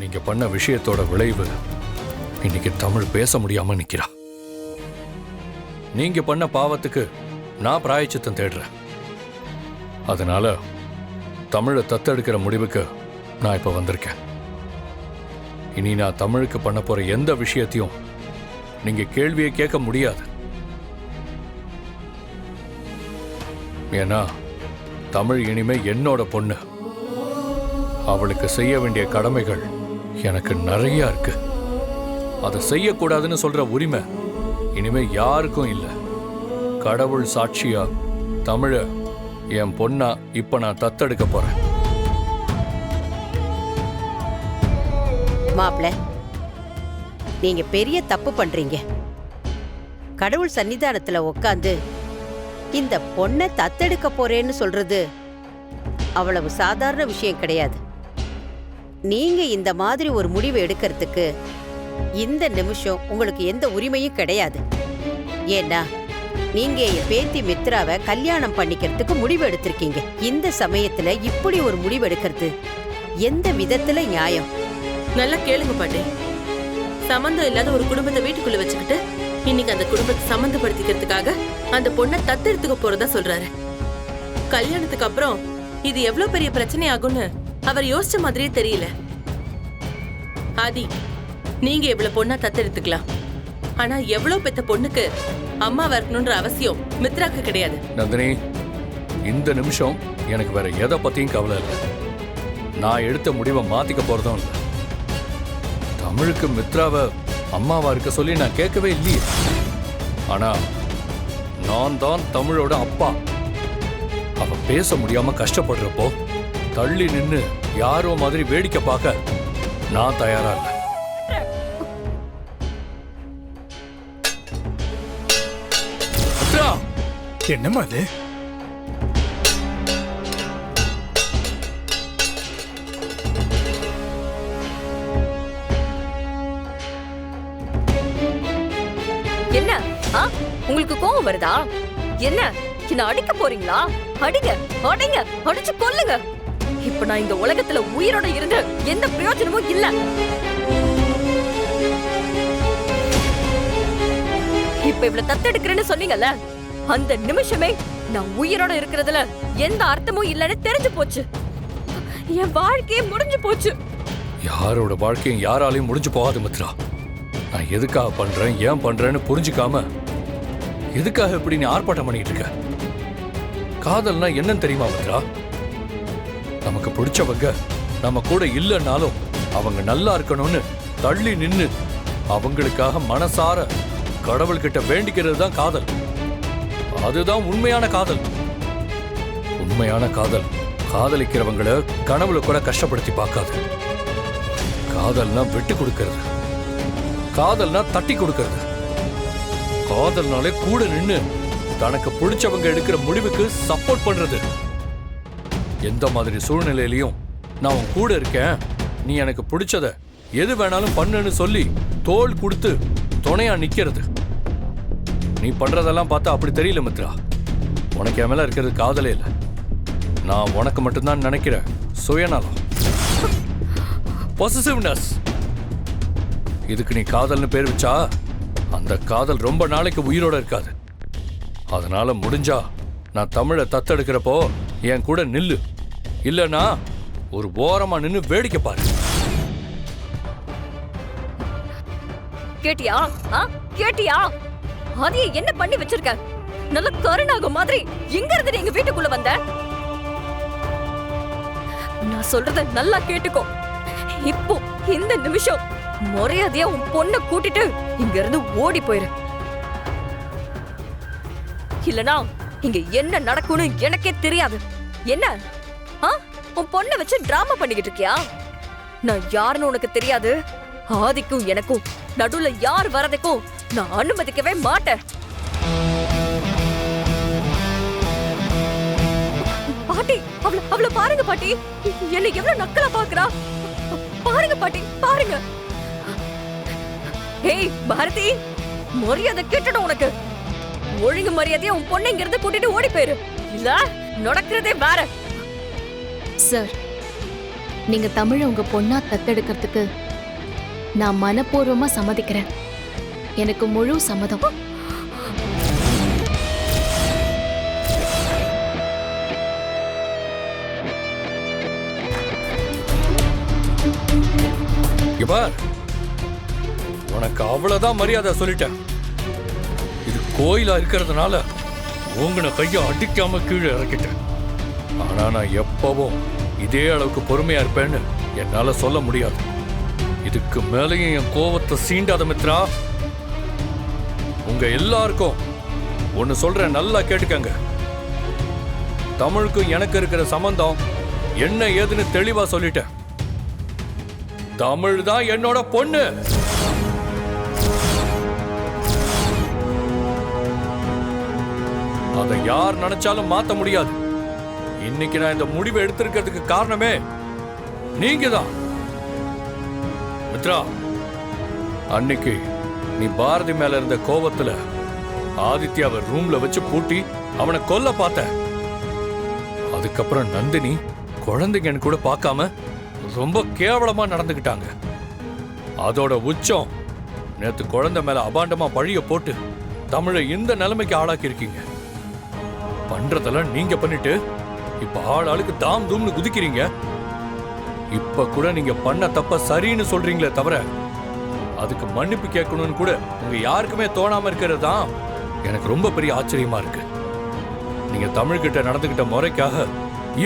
நீங்க பண்ண விஷயத்தோட விளைவு இன்னைக்கு தமிழ் பேச முடியாம நிக்கிறா. நீங்க பண்ண பாவத்துக்கு நான் பிராயச்சித்தம் தேடுறேன். அதனால தமிழை தத்தெடுக்கிற முடிவுக்கு நான் இப்ப வந்திருக்கேன். இனி நான் தமிழுக்கு பண்ண போற எந்த விஷயத்தையும் நீங்க கேள்வியை கேட்க முடியாது. ஏன்னா தமிழ் இனிமே என்னோட பொண்ணு. அவளுக்கு செய்ய வேண்டிய கடமைகள் எனக்கு நிறைய இருக்கு. அதை செய்யக்கூடாதுன்னு சொல்ற உரிமை இனிமே யாருக்கும் இல்லை. கடவுள் சாட்சியா தமிழ என் பொண்ணா இப்ப நான் தத்தெடுக்க போறேன். மாப்ள, நீங்க பெரிய தப்பு பண்றீங்க. கடவுள் சன்னிதானத்துல உட்காந்து இந்த பொண்ணை தத்தெடுக்க போறேன்னு சொல்றது அவ்வளவு சாதாரண விஷயம் கிடையாது. நீங்க இந்த மாதிரி ஒரு முடிவு எடுக்கிறதுக்கு இந்த நிமிஷம் உங்களுக்கு எந்த உரிமையும் கிடையாது. ஏன்னா நீங்க என் பேத்தி மித்ராவை கல்யாணம் பண்ணிக்கிறதுக்கு முடிவு எடுத்திருக்கீங்க. இந்த சமயத்துல இப்படி ஒரு முடிவு எடுக்கிறது எந்த விதத்துல நியாயம்? நல்லா கேளுங்க பாட்டி. சம்பந்தம் இல்லாத ஒரு குடும்பத்தை வீட்டுக்குள்ள வச்சுக்கிட்டு இன்னைக்கு அந்த குடும்பத்தை சம்பந்தப்படுத்திக்கிறதுக்காக அந்த பொண்ணை தத்தெடுத்துக்க போறதா சொல்றாரு. கல்யாணத்துக்கு அப்புறம் இது எவ்வளவு பெரிய பிரச்சனை ஆகும்னு அவர் யோசிச்ச மாதிரியே தெரியல. ஆதி, நீங்க எவ்வளவு பொண்ணா தத்தெடுத்துக்கலாம். ஆனா எவ்வளவு பெத்த பொண்ணுக்கு அம்மா வரணும்ன்ற அவசியம் மித்ராக்கு கிடையாது. நந்தினி, இந்த நிமிஷம் எனக்கு வேற எதை பத்தியும் கவலை இல்லை. நான் எடுத்த முடிவை மாத்திக்க போறதும் இல்லை. தமிழுக்கு மித்ராவை அம்மாவா இருக்க சொல்லி நான் கேட்கவே இல்லையே. ஆனா நான் தான் தமிழோட அப்பா. அவ பேச முடியாம கஷ்டப்படுறப்போ தள்ளி நின்னு யாரோ மாதிரி வேடிக்கை பார்க்க நான் தயாரா இல்லை. என்னம்மா அது? என்ன உங்களுக்கு கோவம் வருதா? என்ன என்ன அடிக்க போறீங்களா? அடிங்க, அடிங்க, அடிச்சு கொல்லுங்க. இப்ப நான் இந்த உலகத்துல உயிரோட இருந்து எந்த பிரயோஜனமும் இல்ல. இப்ப இவ்வளவு தத்தெடுக்கிறேன்னு சொன்னீங்கல்ல, அந்த நிமிஷமே நான் உயிரோட இருக்கிறதுல எந்த அர்த்தமும் இல்லைன்னு தெரிஞ்சு போச்சு. என் வாழ்க்கையே முடிஞ்சு போச்சு. யாரோட வாழ்க்கையும் யாராலையும் முடிஞ்சு போகாது மித்ரா. நான் எதுக்காக பண்றேன், ஏன் பண்றேன்னு புரிஞ்சுக்காம எதுக்காக இப்படி நீ ஆர்ப்பாட்டம் பண்ணிட்டு இருக்க? காதல்னா என்னன்னு தெரியுமா மித்ரா? நமக்கு பிடிச்சவங்க நம்ம கூட இல்லைன்னாலும் அவங்க நல்லா இருக்கணும்னு தள்ளி நின்னு அவங்களுக்காக மனசார கடவுள்கிட்ட வேண்டிக்கிறது தான் காதல். அதுதான் உண்மையான காதல். உண்மையான காதல் காதலிக்கிறவங்கள கனவுல கூட கஷ்டப்படுத்தி பார்க்காது. காதல்னா விட்டு கொடுக்கிறது. காதல்னா தட்டி கொடுக்கிறது. காதல்னாலே கூட நின்னு தனக்கு பிடிச்சவங்க எடுக்கிற முடிவுக்கு சப்போர்ட் பண்றது. எந்த மாதிரி சூழ்நிலையிலையும் நான் உன் கூட இருக்கேன், நீ எனக்கு பிடிச்சத எது வேணாலும் பண்ணுன்னு சொல்லி தோள் கொடுத்து துணையா நிக்கிறது. நீ பண்றதெல்லாம் பார்த்தா அப்படி தெரியல மித்ரா. உனக்கு என் மேல இருக்கிறது காதலே இல்லை. நான் உனக்கு மட்டும்தான் நினைக்கிற சுயநலம், பொசசிவ்னஸ். இதுக்கு நீ காதல்னு பேர் வச்சா அந்த காதல் ரொம்ப நாளைக்கு உயிரோட இருக்காது. அதனால முடிஞ்சா நான் தமிழை தத்தெடுக்கிறப்போ என் கூட நில்லு. இல்லனா ஒரு ஓரமா நின்னு வேடிக்கை பாரு. கேட்டியா? கேட்டியா? அதைய என்ன பண்ணி வச்சிருக்க? நல்ல கருணாக மாதிரி எங்க இருந்து நீங்க வீட்டுக்குள்ள வந்த? நான் சொல்றத நல்லா கேட்டுக்கோ. இப்போ இந்த நிமிஷம் மரியாதையா உன் பொண்ணை கூட்டிட்டு இங்க இருந்து ஓடி போயிரு. இல்லனா இங்க என்ன நடக்கும்னு எனக்கே தெரியாது. என்ன உன் பொண்ணை வச்சு டிராமா பண்ணிக்கிட்டு இருக்கியா? நான் யாருன்னு உனக்கு தெரியாது. ஆதிக்கும் எனக்கும் நடுவுல யார் வரதுக்கும் நான் அனுமதிக்கவே மாட்டேன். பாட்டி, அவளை பாருங்க பாட்டி. என்னை எவ்வளவு நக்கலா பாக்குறா பாருங்க பாட்டி, பாருங்க. ஏய் பாரதி, மரியாதை கேட்டணும் உனக்கு. ஒழுங்கு மரியாதையா உன் பொண்ணை இங்க இருந்து கூட்டிட்டு ஓடி போயிரு. இல்ல நடக்கிறதே வேற. சார், நீங்க தமிழை உங்க பொண்ணா தத்தெடுக்கிறதுக்கு நான் மனப்பூர்வமா சம்மதிக்கிறேன். எனக்கு முழு சம்மதம். இங்க பார், உனக்கு அவ்வளவுதான் மரியாதை சொல்லிட்டேன். இது கோயிலா இருக்கிறதுனால உங்கன கையை அடிக்காம கீழே இறக்கிட்டேன். ஆனா நான் எப்பவும் இதே அளவுக்கு பொறுமையா இருப்பேன்னு என்னால சொல்ல முடியாது. இதுக்கு மேலேயும் என் கோவத்தை சீண்டாத மித்ரா. உங்க எல்லாருக்கும் ஒன்னு சொல்றேன், நல்லா கேட்டுக்கங்க. தமிழுக்கும் எனக்கு இருக்கிற சம்பந்தம் என்ன ஏதுன்னு தெளிவா சொல்லிட்டேன். தமிழ் தான் என்னோட பொண்ணு. அதை யார் நினைச்சாலும் மாத்த முடியாது. இன்னைக்கு நான் இந்த முடிவை எடுத்திருக்கிறதுக்கு காரணமே நீங்க தான் மித்ரா. அன்னைக்கு நீ பாரதி மேல இருந்த கோபத்துல ஆதித்யாவை ரூம்ல வச்சு பூட்டி அவனை கொல்ல பார்த்த. அதுக்கப்புறம் நந்தினி குழந்தைங்கன்னு கூட பார்க்காம ரொம்ப கேவலமா நடந்துக்கிட்டாங்க. அதோட உச்சம் நேத்து குழந்தை மேல அபாண்டமா பழிய போட்டு தமிழை இந்த நிலைமைக்கு ஆளாக்கி இருக்கீங்க. பண்றதெல்லாம் நீங்க பண்ணிட்டு இப்ப ஆளுக்கு தாம் தூம்னு குதிக்கிறீங்க. இப்ப கூட நீங்க பண்ண தப்ப சரின்னு சொல்றீங்களே தவிர அதுக்கு மன்னிப்பு கேட்கணும்னு கூட உங்க யாருக்குமே தோணாம இருக்கிறது தான் எனக்கு ரொம்ப பெரிய ஆச்சரியமா இருக்கு. நீங்க தமிழ்கிட்ட நடந்துகிட்ட முறைக்காக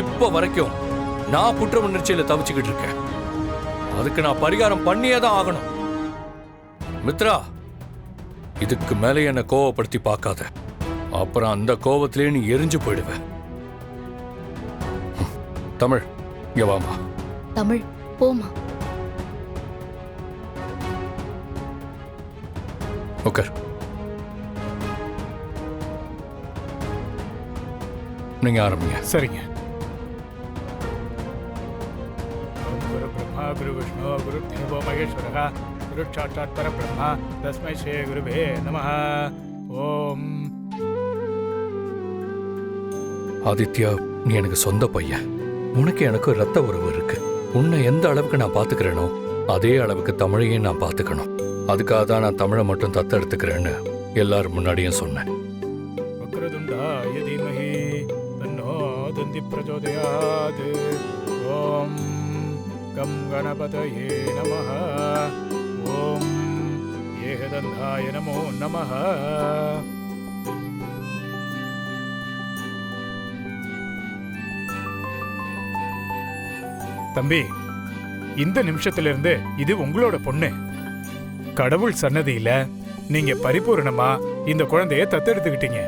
இப்ப வரைக்கும் நான் குற்ற உணர்ச்சியில தவிச்சுக்கிட்டு இருக்கேன். அதுக்கு நான் பரிகாரம் பண்ணியே தான் ஆகணும். மித்ரா, இதுக்கு மேலே என்னை கோவப்படுத்தி பார்க்காத. அப்புறம் அந்த கோவத்திலே நீ எரிஞ்சு போயிடுவ. தமிழ், இங்க வாமா. தமிழ், போமா. ஓகே, நீங்க ஆரம்பிங்க. சரிங்க. குரு பிரம்மா குரு விஷ்ணு குரு தேவோ மகேஸ்வரः குரு சாட்சாத் பரபிரம்மா தஸ்மை ஸ்ரீ குருவே நமः. ஓம். ஆதித்யா, நீ எனக்கு சொந்த பையன். உனக்கு எனக்கு ரத்த உறவு இருக்கு. உன்னை எந்த அளவுக்கு நான் பாத்துக்கிறேனோ அதே அளவுக்கு தமிழையும் நான் பாத்துக்கணும். அதுக்காக தான் நான் தமிழை மட்டும் தத்தெடுத்துக்கிறேன்னு எல்லாரும் முன்னாடியும் சொன்னேன். வக்ரதுண்டாய தீமஹி தன்னோ தந்தி பிரச்சோதயாத். ஓம் கம் கணபதயே நமः. ஓம் ஏகதந்தாய நமோ நமः. தம்பி, இந்த நிமிஷத்திலிருந்து இது உங்களோட பொண்ணு. கடவுள் சன்னதியில நீங்க பரிபூரணமா இந்த குழந்தைய தத்தெடுத்துக்கிட்டீங்க.